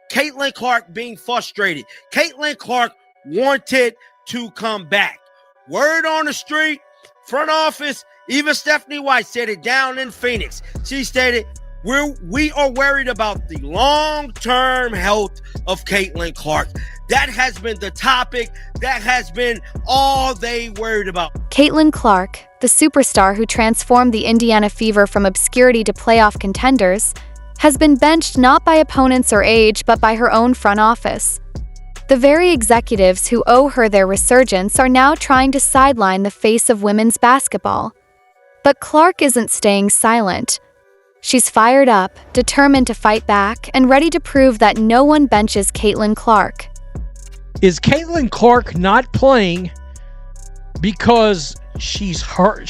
Caitlin Clark being frustrated. Caitlin Clark wanted to come back. Word on the street, front office, even Stephanie White said it down in Phoenix. She stated, we are worried about the long-term health of Caitlin Clark. That has been the topic. That has been all they worried about. Caitlin Clark, the superstar who transformed the Indiana Fever from obscurity to playoff contenders, has been benched not by opponents or age, but by her own front office. The very executives who owe her their resurgence are now trying to sideline the face of women's basketball. But Clark isn't staying silent. She's fired up, determined to fight back, and ready to prove that no one benches Caitlin Clark. Is Caitlin Clark not playing because she's hurt?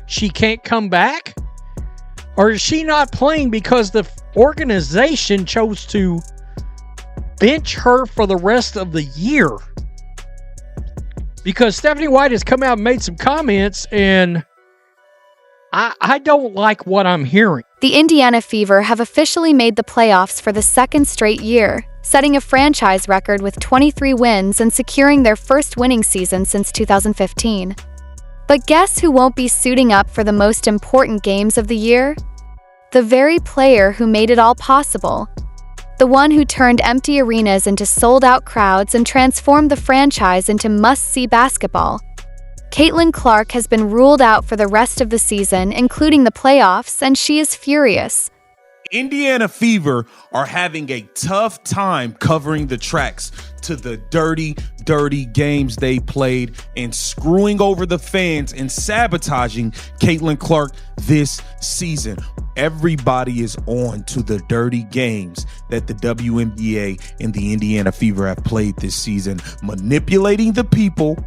She can't come back? Or is she not playing because the organization chose to bench her for the rest of the year? Because Stephanie White has come out and made some comments, and I don't like what I'm hearing. The Indiana Fever have officially made the playoffs for the second straight year, setting a franchise record with 23 wins and securing their first winning season since 2015. But guess who won't be suiting up for the most important games of the year? The very player who made it all possible. The one who turned empty arenas into sold-out crowds and transformed the franchise into must-see basketball. Caitlin Clark has been ruled out for the rest of the season, including the playoffs, and she is furious. Indiana Fever are having a tough time covering the tracks to the dirty games they played and screwing over the fans and sabotaging Caitlin Clark this season. Everybody is on to the dirty games that the WNBA and the Indiana Fever have played this season, manipulating the people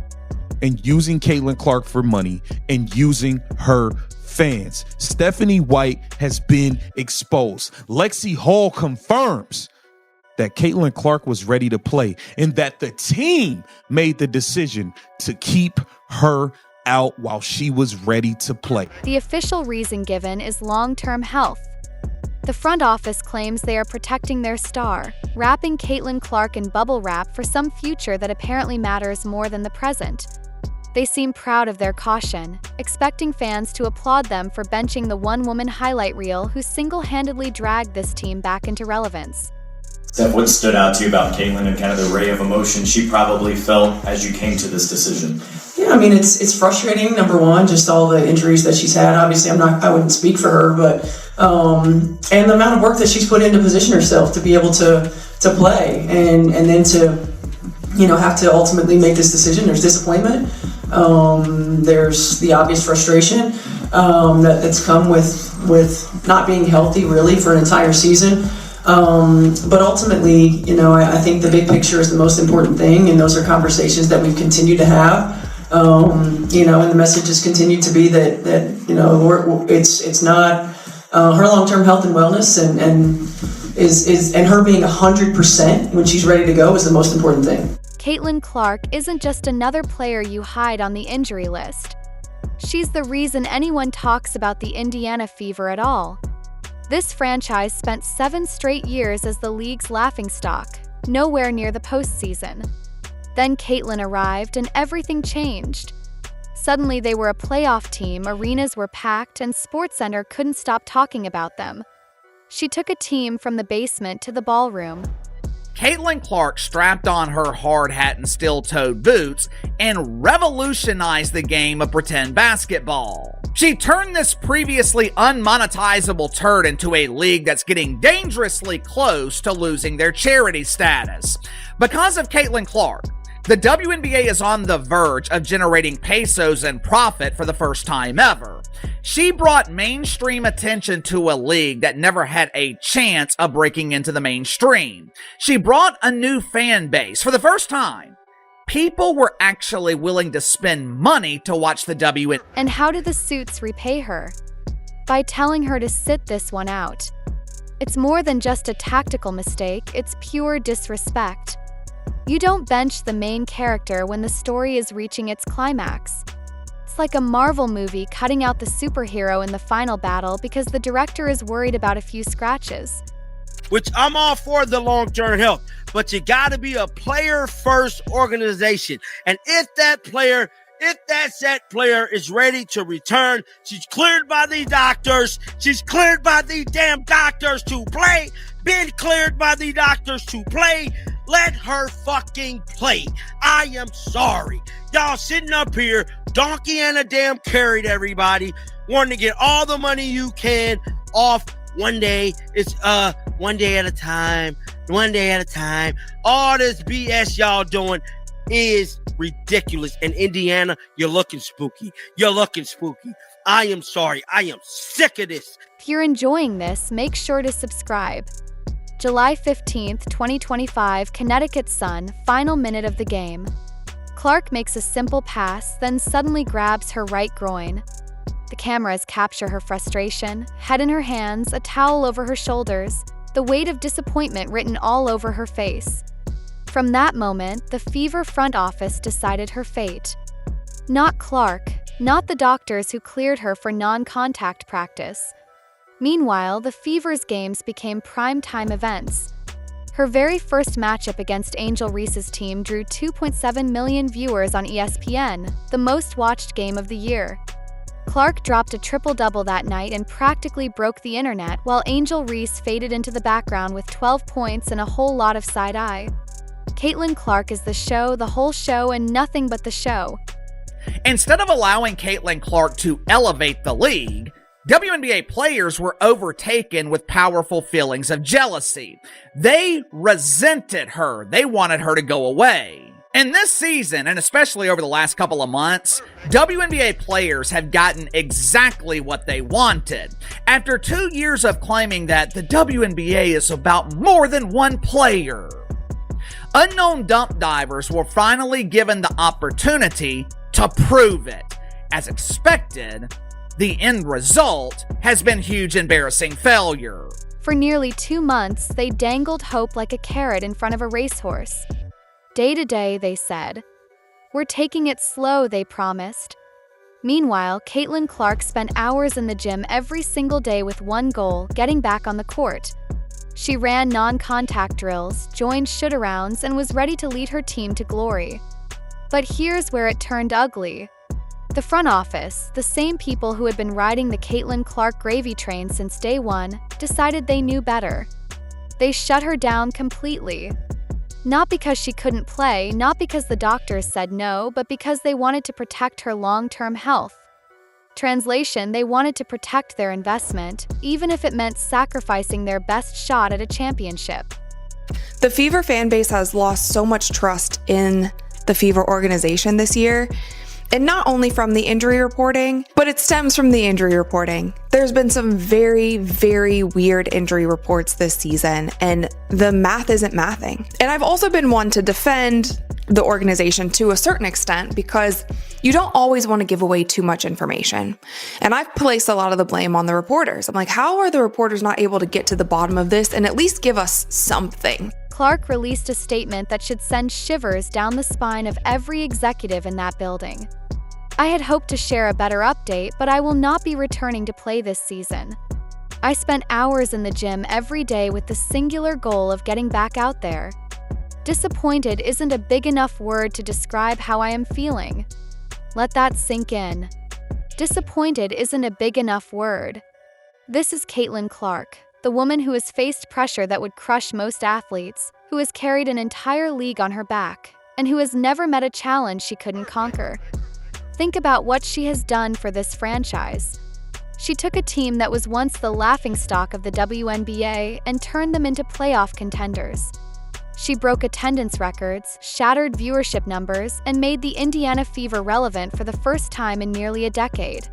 and using Caitlin Clark for money and using her fans. Stephanie White has been exposed. Lexi Hall confirms that Caitlin Clark was ready to play and that the team made the decision to keep her out while she was ready to play. The official reason given is long-term health. The front office claims they are protecting their star, wrapping Caitlin Clark in bubble wrap for some future that apparently matters more than the present. They seem proud of their caution, expecting fans to applaud them for benching the one-woman highlight reel who single-handedly dragged this team back into relevance. Steph, what stood out to you about Caitlin and kind of the ray of emotion she probably felt as you came to this decision? Yeah, I mean, it's frustrating, number one, just all the injuries that she's had. Obviously, I wouldn't speak for her, but and the amount of work that she's put in to position herself to be able to play and then to, have to ultimately make this decision. There's disappointment. There's the obvious frustration that's come with not being healthy really for an entire season. But ultimately, I think the big picture is the most important thing, and those are conversations that we've continued to have. And the message has continued to be that it's not her long-term health and wellness and her being 100% when she's ready to go is the most important thing. Caitlin Clark isn't just another player you hide on the injury list. She's the reason anyone talks about the Indiana Fever at all. This franchise spent 7 straight years as the league's laughingstock, nowhere near the postseason. Then Caitlin arrived and everything changed. Suddenly they were a playoff team, arenas were packed, and SportsCenter couldn't stop talking about them. She took a team from the basement to the ballroom. Caitlin Clark strapped on her hard hat and steel-toed boots and revolutionized the game of pretend basketball. She turned this previously unmonetizable turd into a league that's getting dangerously close to losing their charity status. Because of Caitlin Clark, the WNBA is on the verge of generating pesos and profit for the first time ever. She brought mainstream attention to a league that never had a chance of breaking into the mainstream. She brought a new fan base. For the first time, people were actually willing to spend money to watch the WNBA. And how did the suits repay her? By telling her to sit this one out. It's more than just a tactical mistake, it's pure disrespect. You don't bench the main character when the story is reaching its climax. It's like a Marvel movie cutting out the superhero in the final battle because the director is worried about a few scratches. which I'm all for the long-term health, but you got to be a player-first organization. And if that set player is ready to return, she's cleared by the doctors. She's cleared by the damn doctors to play. Been cleared by the doctors to play. Let her fucking play. I am sorry. Y'all sitting up here, donkey and a damn carried everybody, wanting to get all the money you can off one day. It's one day at a time, one day at a time. All this BS y'all doing is ridiculous. And Indiana, you're looking spooky. You're looking spooky. I am sorry. I am sick of this. If you're enjoying this, make sure to subscribe. July 15th, 2025, Connecticut Sun, final minute of the game. Clark makes a simple pass, then suddenly grabs her right groin. The cameras capture her frustration, head in her hands, a towel over her shoulders, the weight of disappointment written all over her face. From that moment, the Fever front office decided her fate. Not Clark, not the doctors who cleared her for non-contact practice. Meanwhile, the Fever's games became prime-time events. Her very first matchup against Angel Reese's team drew 2.7 million viewers on ESPN, the most-watched game of the year. Clark dropped a triple-double that night and practically broke the internet, while Angel Reese faded into the background with 12 points and a whole lot of side-eye. Caitlin Clark is the show, the whole show, and nothing but the show. Instead of allowing Caitlin Clark to elevate the league, WNBA players were overtaken with powerful feelings of jealousy. They resented her. They wanted her to go away. And this season, and especially over the last couple of months, WNBA players have gotten exactly what they wanted. After 2 years of claiming that the WNBA is about more than one player, unknown dump divers were finally given the opportunity to prove it. As expected, the end result has been huge, embarrassing failure. For nearly 2 months, they dangled hope like a carrot in front of a racehorse. Day to day, they said. We're taking it slow, they promised. Meanwhile, Caitlin Clark spent hours in the gym every single day with one goal, getting back on the court. She ran non-contact drills, joined shoot-arounds, and was ready to lead her team to glory. But here's where it turned ugly. The front office, the same people who had been riding the Caitlin Clark gravy train since day one, decided they knew better. They shut her down completely. Not because she couldn't play, not because the doctors said no, but because they wanted to protect her long-term health. Translation, they wanted to protect their investment, even if it meant sacrificing their best shot at a championship. The Fever fan base has lost so much trust in the Fever organization this year. And not only from the injury reporting, but it stems from the injury reporting. There's been some very, very weird injury reports this season, and the math isn't mathing. And I've also been one to defend the organization to a certain extent because you don't always want to give away too much information. And I've placed a lot of the blame on the reporters. I'm like, how are the reporters not able to get to the bottom of this and at least give us something? Clark released a statement that should send shivers down the spine of every executive in that building. I had hoped to share a better update, but I will not be returning to play this season. I spent hours in the gym every day with the singular goal of getting back out there. Disappointed isn't a big enough word to describe how I am feeling. Let that sink in. Disappointed isn't a big enough word. This is Caitlin Clark, the woman who has faced pressure that would crush most athletes, who has carried an entire league on her back, and who has never met a challenge she couldn't conquer. Think about what she has done for this franchise. She took a team that was once the laughingstock of the WNBA and turned them into playoff contenders. She broke attendance records, shattered viewership numbers, and made the Indiana Fever relevant for the first time in nearly a decade.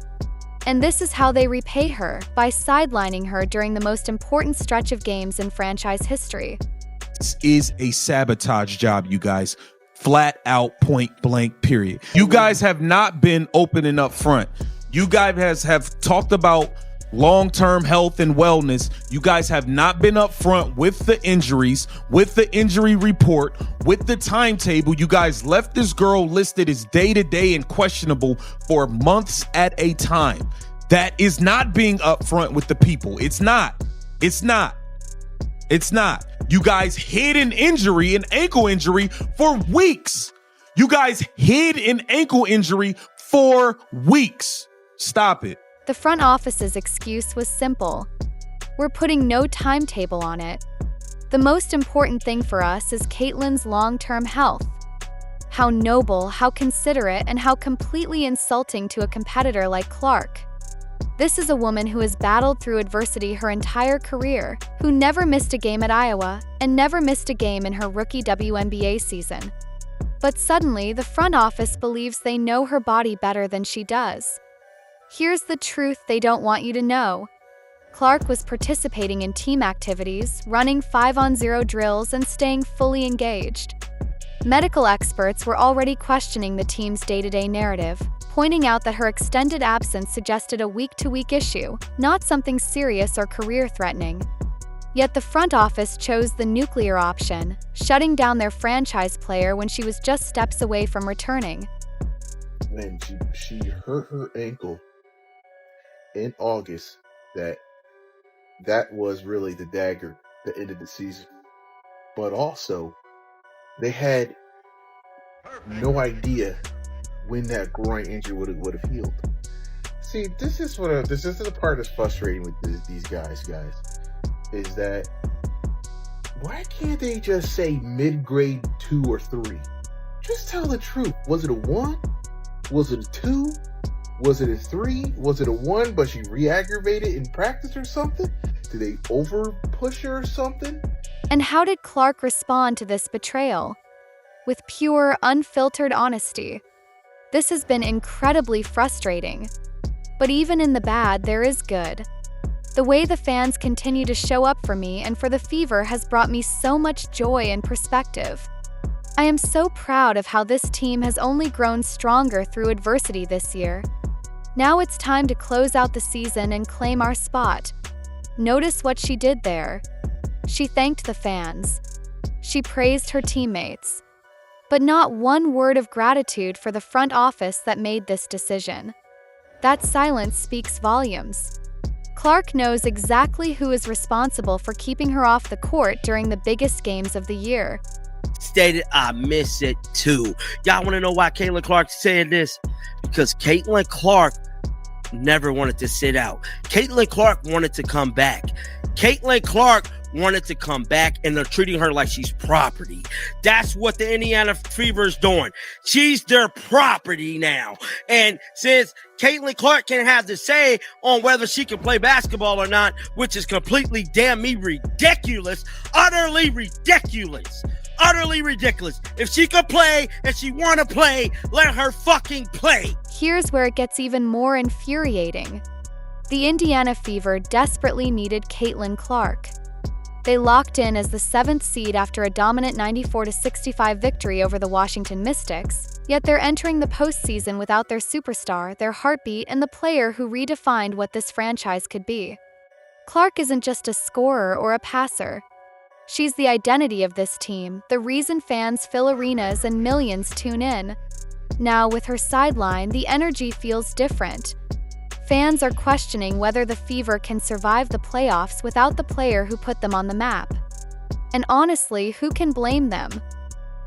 And this is how they repay her, by sidelining her during the most important stretch of games in franchise history. This is a sabotage job, you guys. Flat out, point blank, period. You guys have not been open and up front. You guys have talked about long-term health and wellness. You guys have not been up front with the injuries, with the injury report, with the timetable. You guys left this girl listed as day-to-day and questionable for months at a time. That is not being upfront with the people. It's not. It's not. You guys hid an injury, an ankle injury, for weeks. You guys hid an ankle injury for weeks. Stop it. The front office's excuse was simple. We're putting no timetable on it. The most important thing for us is Caitlyn's long-term health. How noble, how considerate, and how completely insulting to a competitor like Clark. This is a woman who has battled through adversity her entire career, who never missed a game at Iowa, and never missed a game in her rookie WNBA season. But suddenly, the front office believes they know her body better than she does. Here's the truth they don't want you to know. Clark was participating in team activities, running 5-on-0 drills, and staying fully engaged. Medical experts were already questioning the team's day-to-day narrative, pointing out that her extended absence suggested a week-to-week issue, not something serious or career-threatening. Yet the front office chose the nuclear option, shutting down their franchise player when she was just steps away from returning. Man, she hurt her ankle in August. That was really the dagger that ended the season. But also, they had no idea when that groin injury would have healed. See, this is the part that's frustrating with these guys, is that why can't they just say mid-grade 2 or 3? Just tell the truth. Was it a 1? Was it a 2? Was it a 3? Was it a 1 but she re-aggravated in practice or something? Did they over-push her or something? And how did Clark respond to this betrayal? With pure, unfiltered honesty. This has been incredibly frustrating. But even in the bad, there is good. The way the fans continue to show up for me and for the Fever has brought me so much joy and perspective. I am so proud of how this team has only grown stronger through adversity this year. Now it's time to close out the season and claim our spot. Notice what she did there. She thanked the fans. She praised her teammates. But not one word of gratitude for the front office that made this decision. That silence speaks volumes. Clark knows exactly who is responsible for keeping her off the court during the biggest games of the year. Stated, I miss it too. Y'all want to know why Caitlin Clark said this? Because Caitlin Clark never wanted to sit out. Caitlin Clark wanted to come back. Caitlin Clark wanted to come back, and they're treating her like she's property. That's what the Indiana Fever is doing. She's their property now. And since Caitlin Clark can have the say on whether she can play basketball or not, which is completely damn me ridiculous, utterly ridiculous. Utterly ridiculous. If she could play and she want to play, let her fucking play. Here's where it gets even more infuriating. The Indiana Fever desperately needed Caitlin Clark. They locked in as the 7th seed after a dominant 94-65 victory over the Washington Mystics, yet they're entering the postseason without their superstar, their heartbeat, and the player who redefined what this franchise could be. Clark isn't just a scorer or a passer. She's the identity of this team, the reason fans fill arenas and millions tune in. Now, with her sideline, the energy feels different. Fans are questioning whether the Fever can survive the playoffs without the player who put them on the map. And honestly, who can blame them?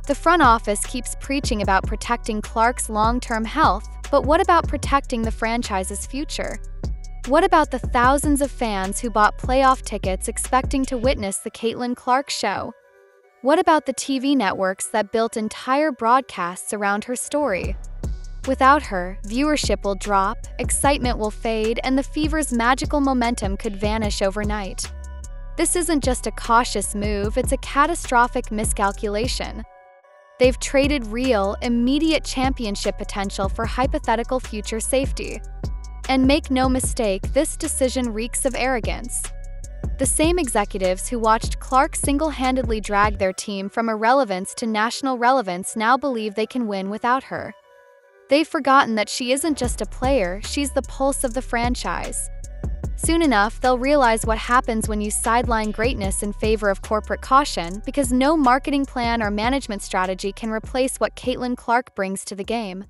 The front office keeps preaching about protecting Clark's long-term health, but what about protecting the franchise's future? What about the thousands of fans who bought playoff tickets expecting to witness the Caitlin Clark show? What about the TV networks that built entire broadcasts around her story? Without her, viewership will drop, excitement will fade, and the Fever's magical momentum could vanish overnight. This isn't just a cautious move, it's a catastrophic miscalculation. They've traded real, immediate championship potential for hypothetical future safety. And make no mistake, this decision reeks of arrogance. The same executives who watched Clark single-handedly drag their team from irrelevance to national relevance now believe they can win without her. They've forgotten that she isn't just a player, she's the pulse of the franchise. Soon enough, they'll realize what happens when you sideline greatness in favor of corporate caution, because no marketing plan or management strategy can replace what Caitlin Clark brings to the game.